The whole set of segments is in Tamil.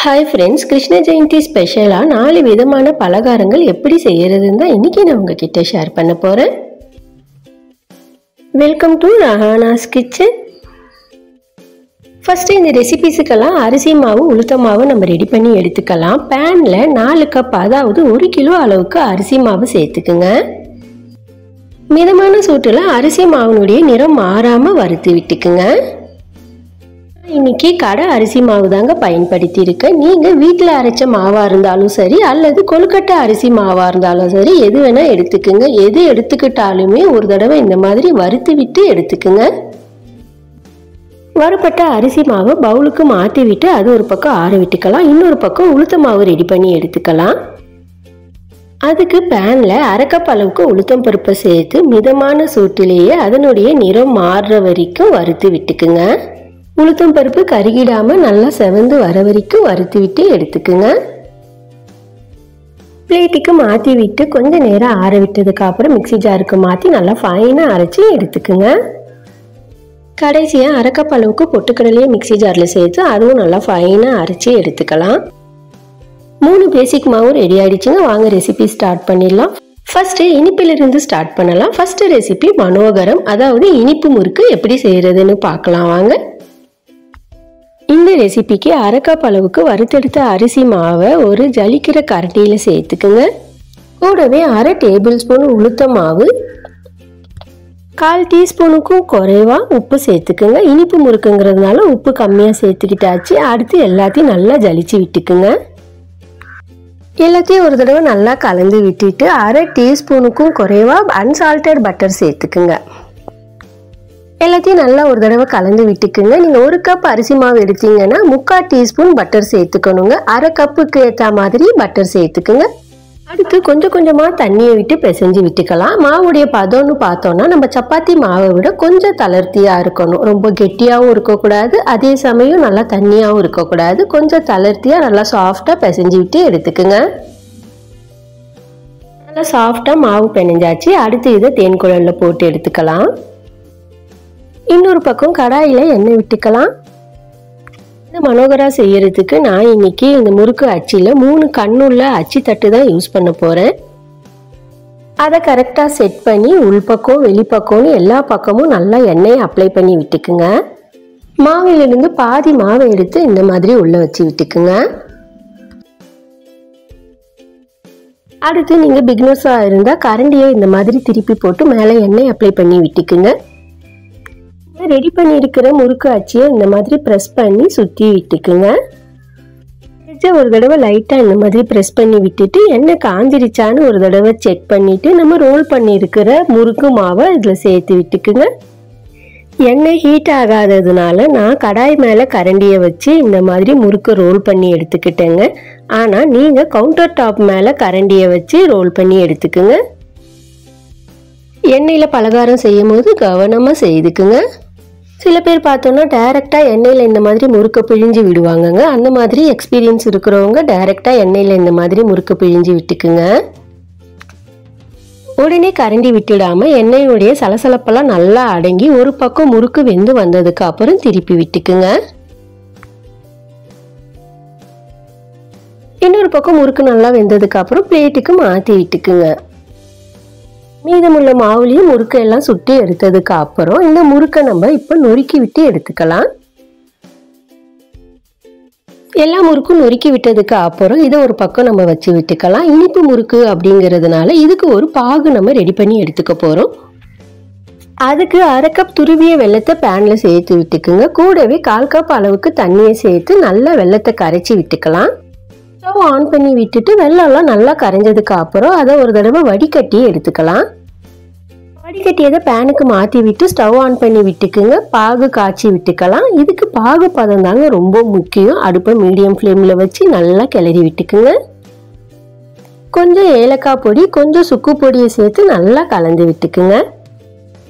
ஹாய் ஃப்ரெண்ட்ஸ், கிருஷ்ண ஜெயந்தி ஸ்பெஷலாக 4 விதமான பலகாரங்கள் எப்படி செய்யறதுன்னு தான் இன்றைக்கி நான் உங்ககிட்ட ஷேர் பண்ண போகிறேன். Welcome to Rahana's kitchen. First இந்த ரெசிபிஸுக்கெல்லாம் அரிசி மாவு உளுத்த மாவு நம்ம ரெடி பண்ணி எடுத்துக்கலாம். பேனில் 4 கப் அதாவது 1 கிலோ அளவுக்கு அரிசி மாவு சேர்த்துக்குங்க. மிதமான சூட்டில் அரிசி மாவினுடைய நிறம் மாறாமல் வறுத்து விட்டுக்குங்க. இன்னைக்கு கடை அரிசி மாவு தாங்க பயன்படுத்தி இருக்கேன். நீங்கள் வீட்டில் அரைச்ச மாவாக இருந்தாலும் சரி அல்லது கொழுக்கட்டை அரிசி மாவாக இருந்தாலும் சரி எது வேணால் எடுத்துக்குங்க. எது எடுத்துக்கிட்டாலுமே ஒரு தடவை இந்த மாதிரி வறுத்து விட்டு எடுத்துக்குங்க. வறுப்பட்ட அரிசி மாவை பவுலுக்கு மாற்றி விட்டு அது ஒரு பக்கம் ஆற விட்டுக்கலாம். இன்னொரு பக்கம் உளுத்த மாவு ரெடி பண்ணி எடுத்துக்கலாம். அதுக்கு பேனில் 1/2 கப் அளவுக்கு உளுத்தம் பருப்பை சேர்த்து மிதமான சூட்டிலேயே அதனுடைய நிறம் மாறுற வரைக்கும் வறுத்து விட்டுக்குங்க. உளுத்தம் பருப்பு கருகிடாமல் நல்லா செவந்து வர வரைக்கும் வறுத்து விட்டு எடுத்துக்குங்க. பிளேட்டுக்கு மாற்றி விட்டு கொஞ்சம் நேரம் ஆற விட்டதுக்கு அப்புறம் மிக்சி ஜாருக்கு மாற்றி நல்லா ஃபைனாக அரைச்சி எடுத்துக்குங்க. கடைசியாக 1/2 கப் அளவுக்கு பொட்டுக்கடலையே மிக்சி ஜாரில் சேர்த்து அதுவும் நல்லா ஃபைனாக அரைச்சி எடுத்துக்கலாம். 3 பேசிக் மாவும் ரெடி ஆகிடுச்சுங்க. வாங்க ரெசிபி ஸ்டார்ட் பண்ணிடலாம். ஃபஸ்ட்டு இனிப்பிலிருந்து ஸ்டார்ட் பண்ணலாம். ஃபஸ்ட்டு ரெசிபி மனோகரம், அதாவது இனிப்பு முறுக்கு எப்படி செய்கிறதுன்னு பார்க்கலாம் வாங்க. இந்த ரெசிபிக்கு 1/2 கப் அளவுக்கு வறுத்தெடுத்த அரிசி மாவை ஒரு ஜலிக்கிற கரண்டியில் சேர்த்துக்குங்க. கூடவே 1/2 டேபிள் ஸ்பூன் உளுத்த மாவு, 1/4 டீஸ்பூனுக்கும் குறைவாக உப்பு சேர்த்துக்குங்க. இனிப்பு முறுக்குங்கிறதுனால உப்பு கம்மியாக சேர்த்துக்கிட்டாச்சு. அடுத்து எல்லாத்தையும் நல்லா ஜலிச்சு விட்டுக்குங்க. எல்லாத்தையும் ஒரு தடவை நல்லா கலந்து விட்டுட்டு 1/2 டீஸ்பூனுக்கும் குறைவாக அன்சால்டட் பட்டர் சேர்த்துக்குங்க. எல்லாத்தையும் நல்லா ஒரு தடவை கலந்து விட்டுக்குங்க. நீங்கள் 1 கப் அரிசி மாவு எடுத்தீங்கன்னா 3/4 டீஸ்பூன் பட்டர் சேர்த்துக்கணுங்க. 1/2 கப்புக்கு ஏற்ற மாதிரி பட்டர் சேர்த்துக்குங்க. அடுத்து கொஞ்சம் கொஞ்சமாக தண்ணியை விட்டு பிசைஞ்சு விட்டுக்கலாம். மாவுடைய பதம்னு பார்த்தோன்னா நம்ம சப்பாத்தி மாவை விட கொஞ்சம் தளர்த்தியாக இருக்கணும். ரொம்ப கெட்டியாகவும் இருக்கக்கூடாது, அதே சமயம் நல்லா தண்ணியாகவும் இருக்கக்கூடாது. கொஞ்சம் தளர்த்தியாக நல்லா சாஃப்டாக பிசைஞ்சு விட்டு எடுத்துக்குங்க. நல்லா சாஃப்டாக மாவு பிணைஞ்சாச்சு. அடுத்து இதை தேன் குழலில் போட்டு எடுத்துக்கலாம். இன்னொரு பக்கம் கடாயில் எண்ணெய் விட்டுக்கலாம். இந்த மனோகரா செய்யறதுக்கு நான் இன்னைக்கு இந்த முறுக்கு அச்சில் 3 கண்ணுள்ள அச்சு தட்டு தான் யூஸ் பண்ண போகிறேன். அதை கரெக்டாக செட் பண்ணி உள்பக்கம் வெளிப்பக்கம்னு எல்லா பக்கமும் நல்லா எண்ணெயை அப்ளை பண்ணி விட்டுக்குங்க. மாவிலிருந்து பாதி மாவை எடுத்து இந்த மாதிரி உள்ளே வச்சு விட்டுக்குங்க. அடுத்து நீங்கள் பிகினர்ஸாக இருந்தால் கரண்டியை இந்த மாதிரி திருப்பி போட்டு மேலே எண்ணெய் அப்ளை பண்ணி விட்டுக்குங்க. ரெடி பண்ணி இருக்கிற முறுக்கு அச்சியை இந்த மாதிரி ப்ரெஸ் பண்ணி சுற்றி விட்டுக்குங்க. ஒரு தடவை லைட்டாக இந்த மாதிரி ப்ரெஸ் பண்ணி விட்டுட்டு எண்ணெய் காஞ்சிருச்சான்னு ஒரு தடவை செக் பண்ணிவிட்டு நம்ம ரோல் பண்ணி இருக்கிற முறுக்கு மாவை இதில் சேர்த்து விட்டுக்குங்க. எண்ணெய் ஹீட் ஆகாததுனால நான் கடாய் மேலே கரண்டியை வச்சு இந்த மாதிரி முறுக்கு ரோல் பண்ணி எடுத்துக்கிட்டேங்க. ஆனால் நீங்கள் கவுண்டர் டாப் மேலே கரண்டியை வச்சு ரோல் பண்ணி எடுத்துக்குங்க. எண்ணெயில் பலகாரம் செய்யும் போது கவனமாக செய்துக்குங்க. சில பேர் பார்த்தோன்னா டைரெக்டாக எண்ணெயில் இந்த மாதிரி முறுக்க பிழிஞ்சு விடுவாங்கங்க. அந்த மாதிரி எக்ஸ்பீரியன்ஸ் இருக்கிறவங்க டைரெக்டாக எண்ணெயில் இந்த மாதிரி முறுக்க பிழிஞ்சு விட்டுக்குங்க. உடனே கரண்டி விட்டுடாமல் எண்ணெயுடைய சலசலப்பெல்லாம் நல்லா அடங்கி ஒரு பக்கம் முறுக்கு வெந்து வந்ததுக்கு அப்புறம் திருப்பி விட்டுக்குங்க. இன்னொரு பக்கம் முறுக்கு நல்லா வெந்ததுக்கு அப்புறம் பிளேட்டுக்கு மாற்றி விட்டுக்குங்க. மீதமுள்ள மாவுலையும் முறுக்கை எல்லாம் சுட்டி எடுத்ததுக்கு அப்புறம் இந்த முறுக்கை நம்ம இப்போ நொறுக்கி விட்டு எடுத்துக்கலாம். எல்லா முறுக்கும் நொறுக்கி விட்டதுக்கு அப்புறம் இதை ஒரு பக்கம் நம்ம வச்சு விட்டுக்கலாம். இனிப்பு முறுக்கு அப்படிங்கிறதுனால இதுக்கு ஒரு பாகு நம்ம ரெடி பண்ணி எடுத்துக்க போகிறோம். அதுக்கு 1/2 கப் துருவிய வெல்லத்தை பேனில் சேர்த்து விட்டுக்குங்க. கூடவே 1/4 கப் அளவுக்கு தண்ணியை சேர்த்து நல்லா வெல்லத்தை கரைச்சி விட்டுக்கலாம். ஸ்டவ் ஆன் பண்ணி விட்டுட்டு வெள்ளம்லாம் நல்லா கரைஞ்சதுக்கு அப்புறம் அதை ஒரு தடவை வடிகட்டி எடுத்துக்கலாம். வடிகட்டியதை பேனுக்கு மாற்றி விட்டு ஸ்டவ் ஆன் பண்ணி விட்டுக்குங்க. பாகு காய்ச்சி விட்டுக்கலாம். இதுக்கு பாகு பதம் தாங்க ரொம்ப முக்கியம். அடுப்பை மீடியம் ஃப்ளேமில் வச்சு நல்லா கிளறி விட்டுக்குங்க. கொஞ்சம் ஏலக்காய் பொடி, கொஞ்சம் சுக்கு பொடியை சேர்த்து நல்லா கலந்து விட்டுக்குங்க.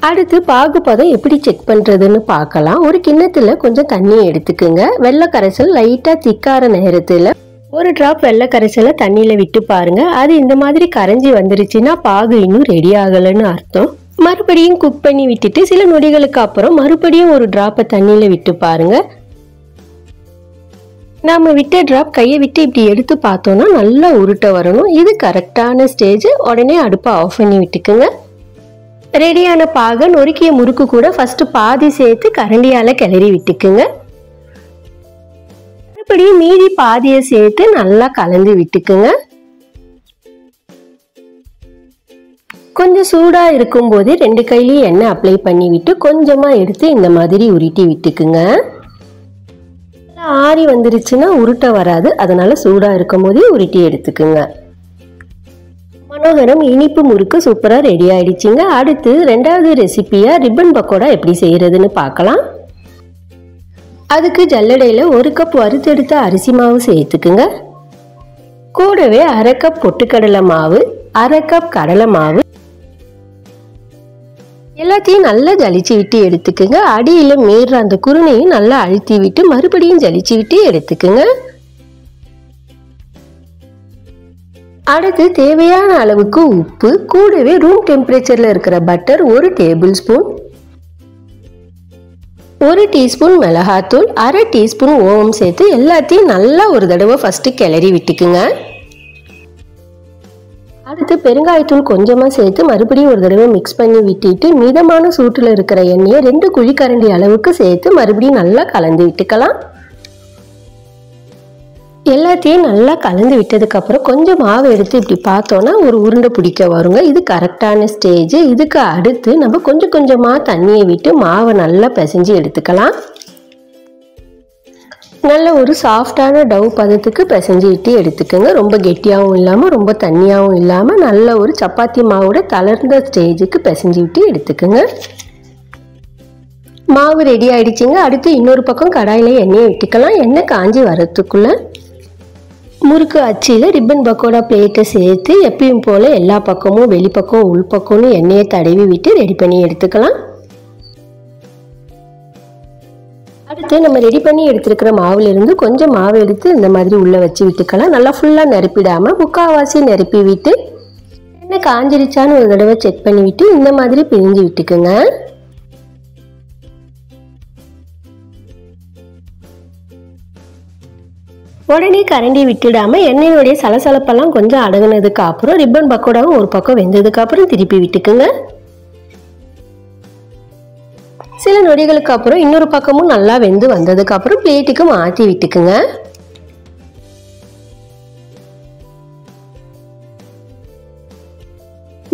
அடுத்து பாகு பதம் எப்படி செக் பண்ணுறதுன்னு பார்க்கலாம். ஒரு கிண்ணத்தில் கொஞ்சம் தண்ணியை எடுத்துக்குங்க. வெள்ளை கரைசல் லைட்டாக திக்கார நேரத்தில் ஒரு டிராப் வெள்ளை கரைசலை தண்ணியில் விட்டு பாருங்க. அது இந்த மாதிரி கரைஞ்சி வந்துருச்சுன்னா பாகு இன்னும் ரெடி ஆகலைன்னு அர்த்தம். மறுபடியும் குக் பண்ணி விட்டுட்டு சில நொடிகளுக்கு அப்புறம் மறுபடியும் ஒரு டிராப்பை தண்ணியில் விட்டு பாருங்க. நாம விட்ட டிராப் கையை விட்டு இப்படி எடுத்து பார்த்தோம்னா நல்லா உருட்ட வரணும். இது கரெக்டான ஸ்டேஜ். உடனே அடுப்பை ஆஃப் பண்ணி விட்டுக்குங்க. ரெடியான பாகை நொறுக்கிய முறுக்கு கூட ஃபர்ஸ்ட் பாதி சேர்த்து கரண்டியால கிளறி விட்டுக்குங்க. மறுபடியும் மீதி பாதியை சேர்த்து நல்லா கலந்து விட்டுக்குங்க. கொஞ்சம் சூடா இருக்கும் போதே 2 கையிலையும் எண்ணெய் அப்ளை பண்ணி விட்டு கொஞ்சமா எடுத்து இந்த மாதிரி உருட்டி விட்டுக்குங்க. ஆறி வந்துருச்சுன்னா உருட்ட வராது, அதனால சூடா இருக்கும் போதே உருட்டி எடுத்துக்குங்க. மனோகரம் இனிப்பு முறுக்கு சூப்பரா ரெடி ஆயிடுச்சுங்க. அடுத்து 2வது ரெசிபியா ரிப்பன் பக்கோடா எப்படி செய்யறதுன்னு பார்க்கலாம். அதுக்கு ஜல்லடையில 1 கப் வறுத்தெடுத்த அரிசி மாவு சேர்த்துக்குங்க. கூடவே 1/2 கப் பொட்டுக்கடலை மாவு, 1/2 கப் கடலை மாவு எல்லாத்தையும் நல்லா ஜலிச்சு விட்டு எடுத்துக்குங்க. அடியில மீற அந்த குருணையும் நல்லா அழுத்தி விட்டு மறுபடியும் ஜலிச்சு விட்டு எடுத்துக்குங்க. அடுத்து தேவையான அளவுக்கு உப்பு, கூடவே ரூம் டெம்பரேச்சர்ல இருக்கிற பட்டர் 1 டேபிள் ஸ்பூன், 1 டீஸ்பூன் மிளகாத்தூள், 1/2 டீஸ்பூன் ஓமம் சேர்த்து எல்லாத்தையும் நல்லா ஒரு தடவை ஃபர்ஸ்ட் கிளறி விட்டுக்குங்க. அடுத்து பெருங்காயத்தூள் கொஞ்சமா சேர்த்து மறுபடியும் ஒரு தடவை மிக்ஸ் பண்ணி விட்டுட்டு மிதமான சூட்டில் இருக்கிற எண்ணெயை 2 குழிக்கரண்டி அளவுக்கு சேர்த்து மறுபடியும் நல்லா கலந்து விட்டுக்கலாம். எல்லாத்தையும் நல்லா கலந்து விட்டதுக்கு அப்புறம் கொஞ்சம் மாவு எடுத்து இப்படி பார்த்தோன்னா ஒரு உருண்டை பிடிக்க வருங்க. இது கரெக்டான ஸ்டேஜ். இதுக்கு அடுத்து நம்ம கொஞ்சம் கொஞ்சமா தண்ணியை விட்டு மாவை நல்லா பிசைஞ்சு எடுத்துக்கலாம். நல்ல ஒரு சாஃப்டான டவ் பதத்துக்கு பிசைஞ்சு விட்டு எடுத்துக்கோங்க. ரொம்ப கெட்டியாகவும் இல்லாமல் ரொம்ப தண்ணியாகவும் இல்லாமல் நல்ல ஒரு சப்பாத்தி மாவோட தளர்ந்த ஸ்டேஜுக்கு பிசைஞ்சு விட்டு எடுத்துக்கோங்க. மாவு ரெடி ஆயிடுச்சுங்க. அடுத்து இன்னொரு பக்கம் கடாயில் எண்ணெயை விட்டுக்கலாம். எண்ணெய் காஞ்சி வரத்துக்குள்ள முறுக்கு அச்சியில் ரிப்பன் பக்கோடா பிளேட்டை சேர்த்து எப்பயும் போல் எல்லா பக்கமும் வெளிப்பக்கம் உள்பக்கம்னு எண்ணெயை தடவி விட்டு ரெடி பண்ணி எடுத்துக்கலாம். அடுத்து நம்ம ரெடி பண்ணி எடுத்துருக்கிற மாவுல இருந்து கொஞ்சம் மாவு எடுத்து இந்த மாதிரி உள்ள வச்சு விட்டுக்கலாம். நல்லா ஃபுல்லா நிரப்பிடாம முக்காவாசி நிரப்பி விட்டு எண்ணெய் காஞ்சிருச்சான்னு ஒரு தடவை செக் பண்ணி விட்டு இந்த மாதிரி பிழிஞ்சு விட்டுக்குங்க. உடனே கரண்டி விட்டுடாம எண்ணெயோடைய சலசலப்பெல்லாம் கொஞ்சம் அடங்கினதுக்கு அப்புறம் ரிப்பன் பக்கோடாவும் ஒரு பக்கம் வெந்ததுக்கு அப்புறம் திருப்பி விட்டுக்குங்க. சில நொடிகளுக்கு அப்புறம் இன்னொரு பக்கமும் நல்லா வெந்து வந்ததுக்கு அப்புறம் பிளேட்டுக்கு மாற்றி விட்டுக்குங்க.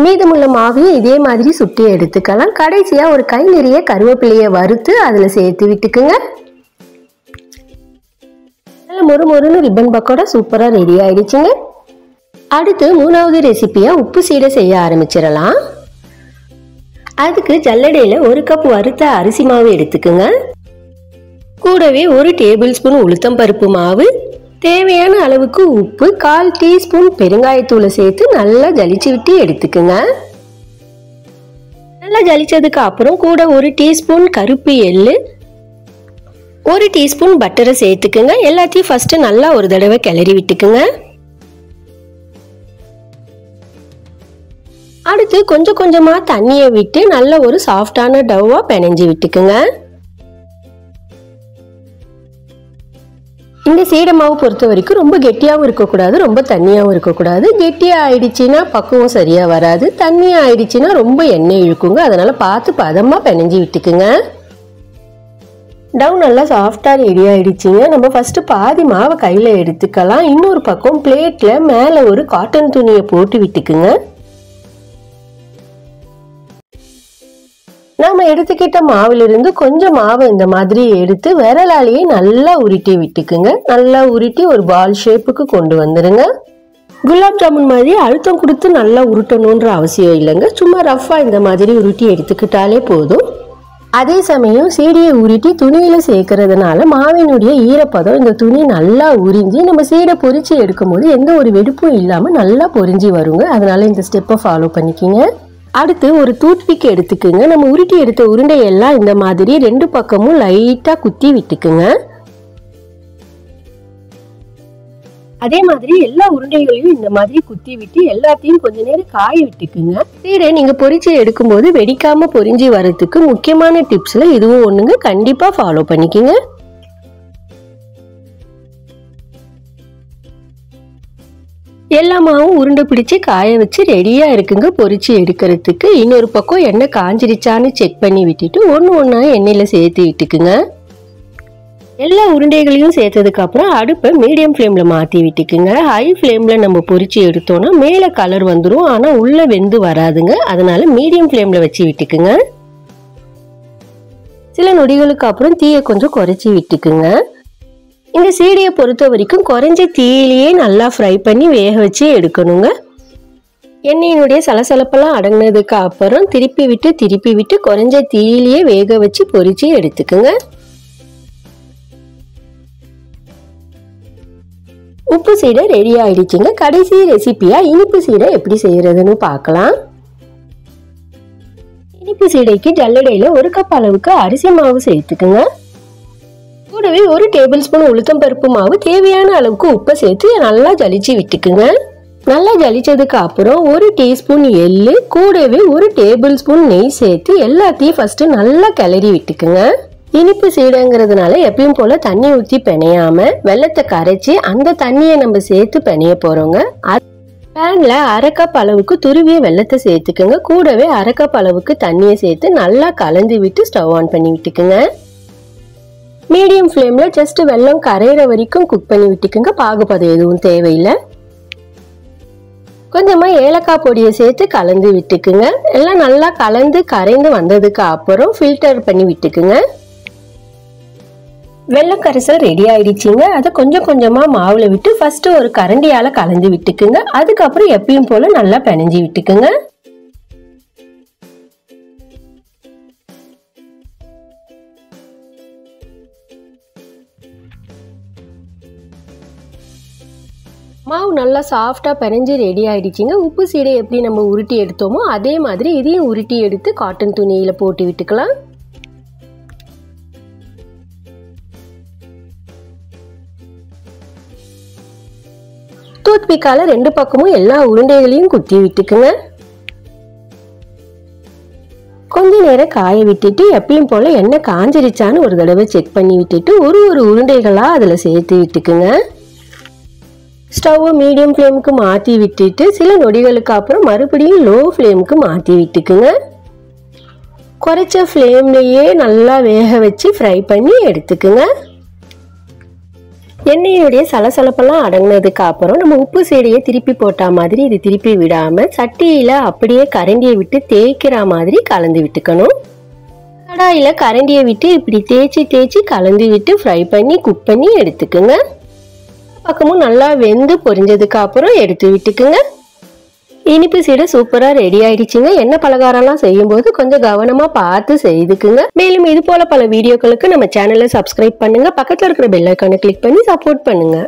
மீதமுள்ள மாவையும் இதே மாதிரி சுட்டி எடுத்துக்கலாம். கடைசியா ஒரு கை நிறைய கருவேப்பிலையை வறுத்து அதுல சேர்த்து விட்டுக்குங்க. நல்ல மொறுமொறுன்னு ரிப்பன் பக்கோடா சூப்பரா ரெடி ஆயிடுச்சுங்க. அடுத்து 3வது ரெசிபியா உப்பு சீடை செய்ய ஆரம்பிச்சிடலாம். அதுக்கு ஜல்லடையில 1 கப் வறுத்த அரிசி மாவு எடுத்துக்குங்க. கூடவே 1 டேபிள் ஸ்பூன் உளுத்தம் பருப்பு மாவு, தேவையான அளவுக்கு உப்பு, 1/4 டீஸ்பூன் பெருங்காயத்தூளை சேர்த்து நல்லா ஜலிச்சு விட்டு எடுத்துக்குங்க. நல்லா ஜலிச்சதுக்கு அப்புறம் கூட 1 டீஸ்பூன் கருப்பு எள்ளு, 1 டீஸ்பூன் பட்டரை சேர்த்துக்குங்க. எல்லாத்தையும் ஃபர்ஸ்ட் நல்லா ஒரு தடவை கிளறி விட்டுக்குங்க. அடுத்து கொஞ்சம் கொஞ்சமா தண்ணியை விட்டு நல்ல ஒரு சாஃப்டான டவ்வா பிணைஞ்சு விட்டுக்குங்க. இந்த சீடை மாவு பொறுத்த வரைக்கும் ரொம்ப கெட்டியாகவும் இருக்கக்கூடாது, ரொம்ப தண்ணியாகவும் இருக்கக்கூடாது. கெட்டியா ஆயிடுச்சுன்னா பக்குவம் சரியா வராது, தண்ணியா ஆயிடுச்சுன்னா ரொம்ப எண்ணெய் இழுக்குங்க. அதனால பார்த்து பதமா பிணைஞ்சு விட்டுக்குங்க. டவ் நல்லா சாஃப்டா ரெடி ஆயிடுச்சுங்க. நம்ம ஃபர்ஸ்ட் பாதி மாவை கையில எடுத்துக்கலாம். இன்னொரு பக்கம் பிளேட்ல மேல ஒரு காட்டன் துணியை போட்டு விட்டுக்குங்க. நாம எடுத்துக்கிட்ட மாவிலிருந்து கொஞ்சம் மாவை இந்த மாதிரி எடுத்து விரலாலேயே நல்லா உருட்டி விட்டுக்குங்க. நல்லா உருட்டி ஒரு பால் ஷேப்புக்கு கொண்டு வந்துருங்க. குலாப் ஜாமுன் மாதிரி அழுத்தம் கொடுத்து நல்லா உருட்டணுன்ற அவசியம் இல்லைங்க. சும்மா ரஃபா இந்த மாதிரி உருட்டி எடுத்துக்கிட்டாலே போதும். அதே சமயம் சீடையை உருட்டி துணியில சேர்க்கறதுனால மாவினுடைய ஈரப்பதம் இந்த துணி நல்லா உறிஞ்சி நம்ம சீடை பொரிச்சு எடுக்கும் போது எந்த ஒரு வெடிப்பும் இல்லாம நல்லா பொரிஞ்சு வருங்க. அதனால இந்த ஸ்டெப்பை ஃபாலோ பண்ணிக்கிங்க. அடுத்து ஒரு டூத்பிக் எடுத்துக்குங்க. நம்ம உருட்டி எடுத்த உருண்டையெல்லாம் இந்த மாதிரி 2 பக்கமும் லைட்டா குத்தி விட்டுக்குங்க. அதே மாதிரி எல்லா உருண்டைகளையும் இந்த மாதிரி குத்தி விட்டு எல்லாத்தையும் கொஞ்ச நேரம் காய விட்டுக்குங்க. சீடை நீங்க பொரிச்சு எடுக்கும் போது வெடிக்காம பொரிஞ்சு வரதுக்கு முக்கியமான டிப்ஸ்ல இதுவும் ஒண்ணுங்க. கண்டிப்பா ஃபாலோ பண்ணிக்கங்க. எல்லா மாவும் உருண்டை பிடிச்சி காய வச்சு ரெடியா இருக்குங்க பொரிச்சு எடுக்கிறதுக்கு. இன்னொரு பக்கம் எண்ணெய் காஞ்சிருச்சான்னு செக் பண்ணி விட்டுட்டு ஒன்று ஒன்றா எண்ணெயில் சேர்த்து விட்டுக்குங்க. எல்லா உருண்டைகளையும் சேர்த்ததுக்கு அப்புறம் அடுப்பை மீடியம் ஃப்ளேம்ல மாற்றி விட்டுக்குங்க. ஹை ஃப்ளேம்ல நம்ம பொரிச்சு எடுத்தோம்னா மேலே கலர் வந்துடும், ஆனால் உள்ள வெந்து வராதுங்க. அதனால மீடியம் ஃப்ளேம்ல வச்சு விட்டுக்குங்க. சில நொடிகளுக்கு அப்புறம் தீயை கொஞ்சம் குறைச்சி விட்டுக்குங்க. இந்த சீடையை பொறுத்த வரைக்கும் குறைஞ்ச தீயிலேயே நல்லா ஃப்ரை பண்ணி வேக வச்சு எடுக்கணுங்க. எண்ணெயினுடைய சலசலப்பெல்லாம் அடங்கினதுக்கு அப்புறம் திருப்பி விட்டு குறைஞ்ச தீயிலேயே வேக வச்சு பொரிச்சு எடுத்துக்குங்க. உப்பு சீடை ரெடி ஆயிடுச்சுங்க. கடைசி ரெசிபியா இனிப்பு சீடை எப்படி செய்யறதுன்னு பார்க்கலாம். இனிப்பு சீடைக்கு ஜல்லடையில 1 கப் அளவுக்கு அரிசி மாவு சேர்த்துக்குங்க. கூடவே 1 டேபிள் ஸ்பூன் உளுத்தம் பருப்பு மாவு, தேவையான அளவுக்கு உப்பை சேர்த்து நல்லா ஜலிச்சு விட்டுக்குங்க. நல்லா ஜலிச்சதுக்கு அப்புறம் 1 டீஸ்பூன் எள்ளு, கூடவே 1 டேபிள் ஸ்பூன் நெய் சேர்த்து எல்லாத்தையும் ஃபர்ஸ்ட் நல்லா கிளறி விட்டுக்குங்க. இனிப்பு சீடைங்கிறதுனால எப்பயும் போல தண்ணி ஊற்றி பிணையாம வெல்லத்தை கரைச்சி அந்த தண்ணியை நம்ம சேர்த்து பிணைய போறோங்க. பேன்ல 1/2 கப் அளவுக்கு துருவிய வெல்லத்தை சேர்த்துக்குங்க. கூடவே 1/2 கப் அளவுக்கு தண்ணியை சேர்த்து நல்லா கலந்து விட்டு ஸ்டவ் ஆன் பண்ணி விட்டுக்குங்க. மீடியம் ஃப்ளேம்ல ஜஸ்ட் வெல்லம் கரையிற வரைக்கும் குக் பண்ணி விட்டுக்குங்க. பாகுபதம் எதுவும் தேவையில்லை. கொஞ்சமா ஏலக்காய் பொடியை சேர்த்து கலந்து விட்டுக்குங்க. எல்லாம் நல்லா கலந்து கரைந்து வந்ததுக்கு அப்புறம் ஃபில்டர் பண்ணி விட்டுக்குங்க. வெல்லம் கரைசல் ரெடி ஆயிடுச்சுங்க. அதை கொஞ்சம் கொஞ்சமா மாவுல விட்டு ஃபர்ஸ்ட் ஒரு கரண்டியால கலந்து விட்டுக்குங்க. அதுக்கப்புறம் எப்பயும் போல நல்லா பிணைஞ்சி விட்டுக்குங்க. மாவு நல்லா சாஃப்டா பிணைஞ்சு ரெடி ஆயிடுச்சுங்க. உப்பு சீடை எப்படி நம்ம உருட்டி எடுத்தோமோ அதே மாதிரி இதையும் உருட்டி எடுத்து காட்டன் துணியில போட்டு விட்டுக்கலாம். டூத்பிக்கால 2 பக்கமும் எல்லா உருண்டைகளையும் குத்தி விட்டுக்குங்க. கொஞ்ச நேரம் காய விட்டுட்டு எப்பயும் போல எண்ணெய் காஞ்சிருச்சான்னு ஒரு தடவை செக் பண்ணி விட்டுட்டு ஒரு உருண்டைகளா அதுல சேர்த்து விட்டுக்குங்க. ஸ்டவ் மீடியம் ஃப்ளேமுக்கு மாற்றி விட்டுட்டு சில நொடிகளுக்கு அப்புறம் மறுபடியும் லோ ஃப்ளேமுக்கு மாற்றி விட்டுக்குங்க. குறைச்ச ஃப்ளேம்லேயே நல்லா வேக வச்சு ஃப்ரை பண்ணி எடுத்துக்குங்க. எண்ணெயுடைய சலசலப்பெல்லாம் அடங்கினதுக்கு அப்புறம் நம்ம உப்பு சீடையை திருப்பி போட்ட மாதிரி இது திருப்பி விடாம சட்டியில அப்படியே கரண்டியை விட்டு தேய்க்கிற மாதிரி கலந்து விட்டுக்கணும். கடாயில கரண்டியை விட்டு இப்படி தேய்ச்சி கலந்து விட்டு ஃப்ரை பண்ணி குக் பண்ணி எடுத்துக்குங்க. பக்கமும் நல்லா வெந்து பொரிஞ்சதுக்கு அப்புறம் எடுத்து விட்டுக்குங்க. இனிப்பு சீடை சூப்பரா ரெடி ஆயிடுச்சுங்க. எண்ணெய் பலகாரம்லாம் செய்யும் போது கொஞ்சம் கவனமா பார்த்து செய்துக்குங்க. மேலும் இது போல பல வீடியோக்களுக்கு நம்ம சேனலை சப்ஸ்கிரைப் பண்ணுங்க. பக்கத்துல இருக்கிற பெல் ஐகானை கிளிக் பண்ணி சப்போர்ட் பண்ணுங்க.